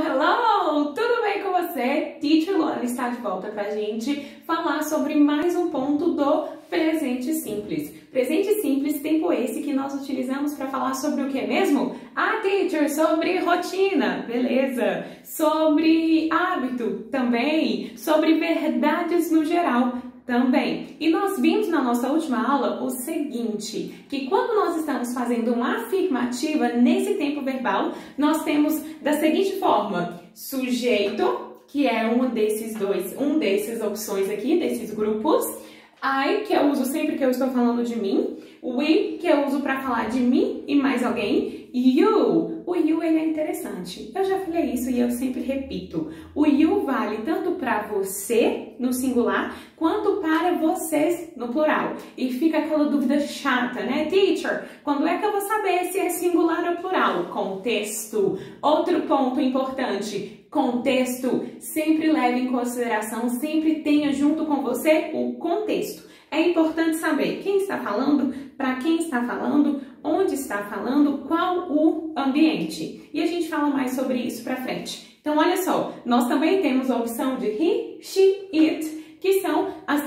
Hello! Tudo bem com você? Teacher Luana está de volta pra gente falar sobre mais um ponto do presente simples. Presente simples, tempo esse que nós utilizamos para falar sobre o que mesmo? Teacher, sobre rotina, beleza? Sobre hábito também, sobre verdades no geral também. E nós vimos na nossa última aula o seguinte, que quando nós estamos fazendo uma afirmativa nesse tempo verbal, nós temos da seguinte forma: sujeito, que é um desses opções aqui, desses grupos. I, que eu uso sempre que eu estou falando de mim. We, que eu uso para falar de mim e mais alguém. You, o you ele é interessante. Eu já falei isso e eu sempre repito. O you vale tanto para você, no singular, quanto para vocês, no plural. E fica aquela dúvida chata, né? Teacher, quando é que eu vou saber se é singular ou plural? Contexto. Outro ponto importante. Contexto, sempre leve em consideração, sempre tenha junto com você o contexto. É importante saber quem está falando, para quem está falando, onde está falando, qual o ambiente. E a gente fala mais sobre isso para frente. Então, olha só, nós também temos a opção de he, she, it, que são a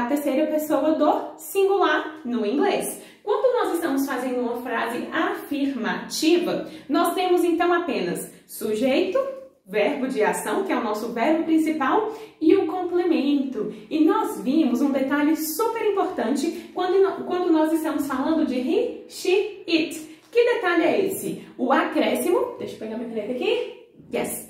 terceira pessoa do singular no inglês. Quando nós estamos fazendo uma frase afirmativa, nós temos então apenas sujeito, verbo de ação, que é o nosso verbo principal, e o complemento. E nós vimos um detalhe super importante quando nós estamos falando de he, she, it. Que detalhe é esse? O acréscimo, deixa eu pegar minha caneta aqui. Yes!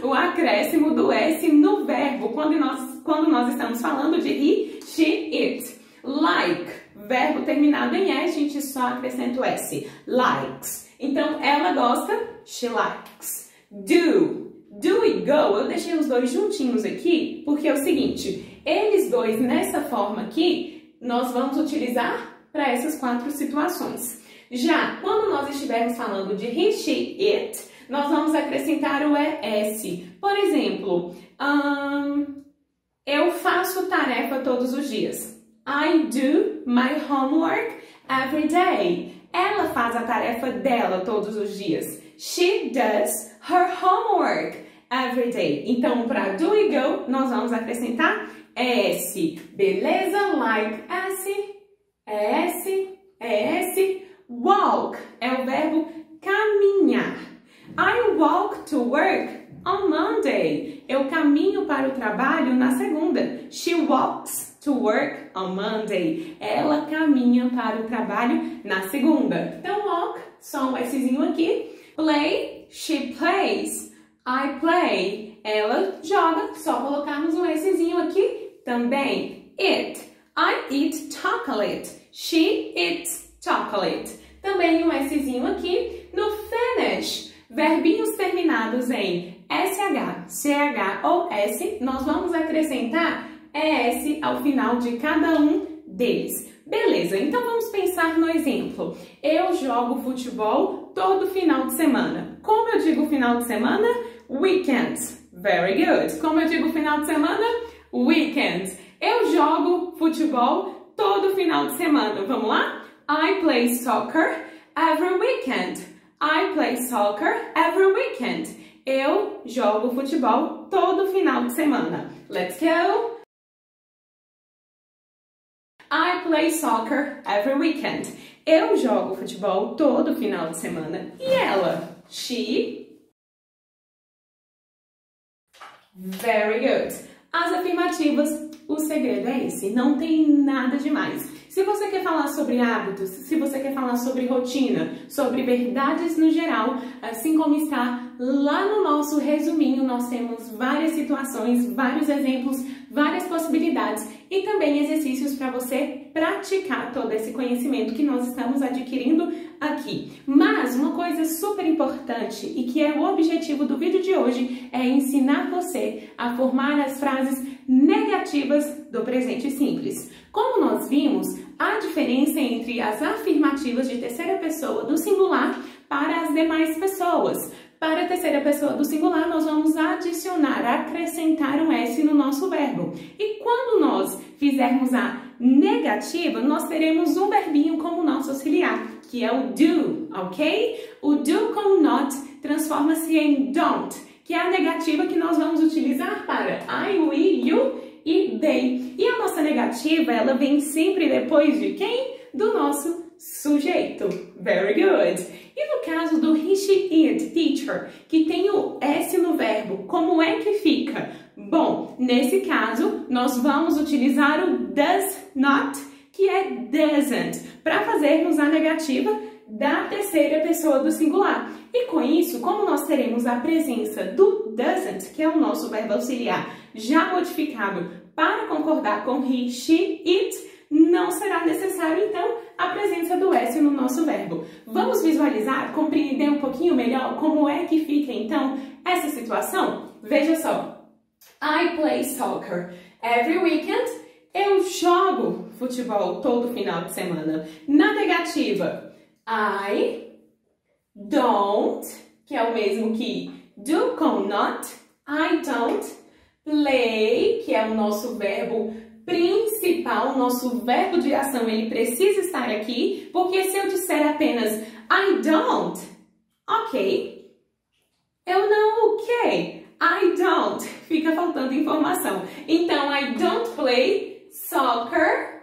O acréscimo do S no verbo, quando nós estamos falando de he, she, it. Like, verbo terminado em S, a gente só acrescenta o S. Likes. Então, ela gosta, she likes. Do e go, eu deixei os dois juntinhos aqui, porque é o seguinte, eles dois nessa forma aqui, nós vamos utilizar para essas 4 situações. Já quando nós estivermos falando de he, she, it, nós vamos acrescentar o ES. Por exemplo, eu faço tarefa todos os dias. I do my homework every day. Ela faz a tarefa dela todos os dias. She does her homework every day. Então, para do e go, nós vamos acrescentar S. Beleza? Like S. Walk é o verbo caminhar. I walk to work on Monday. Eu caminho para o trabalho na segunda. She walks to work on Monday. Ela caminha para o trabalho na segunda. Então, walk, só um Szinho aqui. Play, she plays. I play. Ela joga, só colocarmos um Szinho aqui também. It. I eat chocolate. She eats chocolate. Também um Szinho aqui. No finish, verbinhos terminados em SH, CH ou S, nós vamos acrescentar ES ao final de cada um deles. Beleza, então vamos pensar no exemplo. Eu jogo futebol todo final de semana. Como eu digo final de semana? Weekend. Very good. Como eu digo final de semana? Weekend. Eu jogo futebol todo final de semana. Vamos lá? I play soccer every weekend. I play soccer every weekend. Eu jogo futebol todo final de semana. Let's go! I play soccer every weekend. Eu jogo futebol todo final de semana. E ela? She? Very good. As afirmativas, o segredo é esse. Não tem nada demais. Se você quer falar sobre hábitos, se você quer falar sobre rotina, sobre verdades no geral, assim como está lá no nosso resuminho, nós temos várias situações, vários exemplos, várias possibilidades e também exercícios para você praticar todo esse conhecimento que nós estamos adquirindo aqui. Mas uma coisa super importante e que é o objetivo do vídeo de hoje é ensinar você a formar as frases negativas do presente simples. Como nós vimos, há diferença entre as afirmativas de terceira pessoa do singular para as demais pessoas. Para a terceira pessoa do singular, nós vamos adicionar, acrescentar um S no nosso verbo. E quando nós fizermos a negativa, nós teremos um verbinho como nosso auxiliar, que é o do, ok? O do com not transforma-se em don't, que é a negativa que nós vamos utilizar para I, we, you e they. E a nossa negativa, ela vem sempre depois de quem? Do nosso sujeito. Very good. E no caso do he, she, it, teacher, que tem o S no verbo, como é que fica? Bom, nesse caso, nós vamos utilizar o does not, que é doesn't, para fazermos a negativa da terceira pessoa do singular. E com isso, como nós teremos a presença do doesn't, que é o nosso verbo auxiliar, já modificado para concordar com he, she, it, não será necessário, então, a presença do S no nosso verbo. Vamos visualizar, compreender um pouquinho melhor como é que fica, então, essa situação? Veja só. I play soccer every weekend. Eu jogo futebol todo final de semana. Na negativa, I don't, que é o mesmo que do com not. I don't play, que é o nosso verbo principal, nosso verbo de ação, ele precisa estar aqui, porque se eu disser apenas I don't, ok, eu não ok, I don't, fica faltando informação. Então, I don't play soccer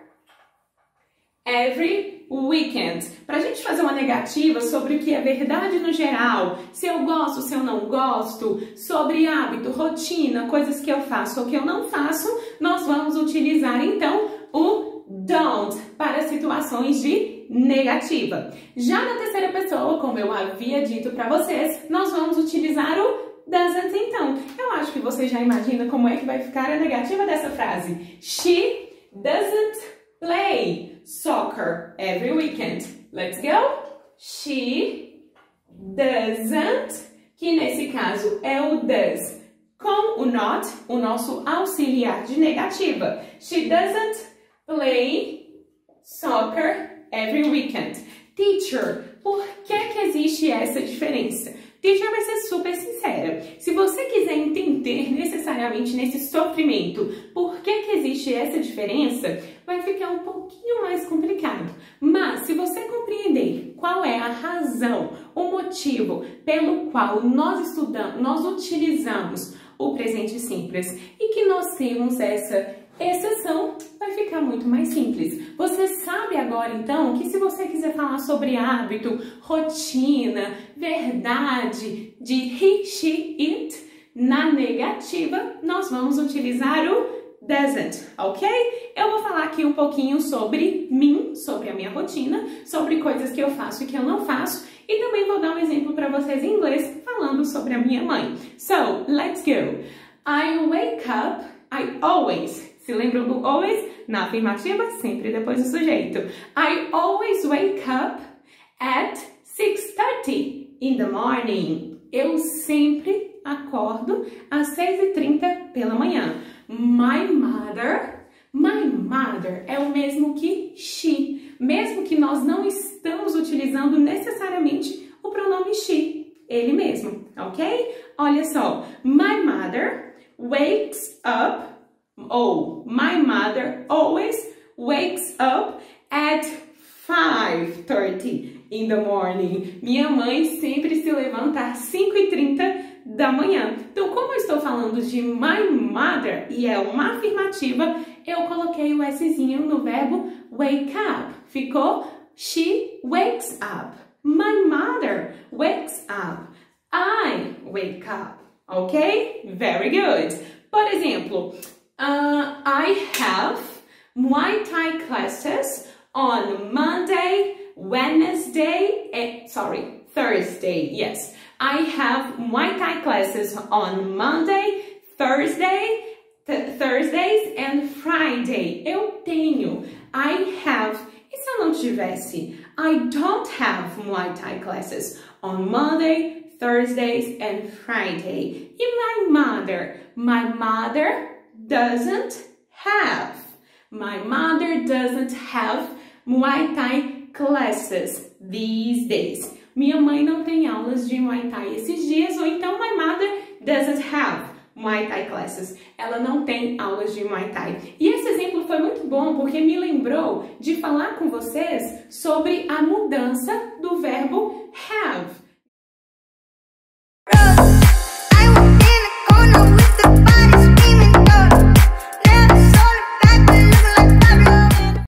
every weekend. Para a gente fazer uma negativa sobre o que é verdade no geral, se eu gosto, se eu não gosto, sobre hábito, rotina, coisas que eu faço ou que eu não faço, nós vamos utilizar então o don't para situações de negativa. Já na terceira pessoa, como eu havia dito para vocês, nós vamos utilizar o doesn't então. Eu acho que você já imagina como é que vai ficar a negativa dessa frase. She doesn't play soccer every weekend. Let's go. She doesn't, que nesse caso é o does com o not, o nosso auxiliar de negativa. She doesn't play soccer every weekend. Teacher, por que existe essa diferença? Teacher vai ser super sincera. Se você quiser entender necessariamente nesse sofrimento por que existe essa diferença, vai ficar um pouquinho mais complicado. Mas se você compreender qual é a razão, o motivo pelo qual nós estudamos, nós utilizamos o presente simples e que nós temos essa exceção, vai ficar muito mais simples. Você sabe agora, então, que se você quiser falar sobre hábito, rotina, verdade, de he, she, it, na negativa, nós vamos utilizar o doesn't, ok? Eu vou falar aqui um pouquinho sobre mim, sobre a minha rotina, sobre coisas que eu faço e que eu não faço, e também vou dar um exemplo para vocês em inglês, falando sobre a minha mãe. So, let's go. I wake up, I always... Se lembram do always? Na afirmativa, sempre depois do sujeito. I always wake up at 6:30 in the morning. Eu sempre acordo às 6h30 pela manhã. My mother é o mesmo que she. Mesmo que nós não estamos utilizando necessariamente o pronome she. Ele mesmo, ok? Olha só. My mother wakes up. My mother always wakes up at 5:30 in the morning. Minha mãe sempre se levanta às 5h30 da manhã. Então, como eu estou falando de my mother e é uma afirmativa, eu coloquei o Szinho no verbo wake up. Ficou she wakes up. My mother wakes up. I wake up. Ok? Very good. Por exemplo, I have Muay Thai classes on Monday, Thursday. Yes, I have Muay Thai classes on Monday, Thursdays and Friday. Eu tenho. I have. E se eu não tivesse? I don't have Muay Thai classes on Monday, Thursdays and Friday. E my mother? My mother doesn't have. My mother doesn't have Muay Thai classes these days. Minha mãe não tem aulas de Muay Thai esses dias, ou então my mother doesn't have Muay Thai classes. Ela não tem aulas de Muay Thai. E esse exemplo foi muito bom porque me lembrou de falar com vocês sobre a mudança do verbo have.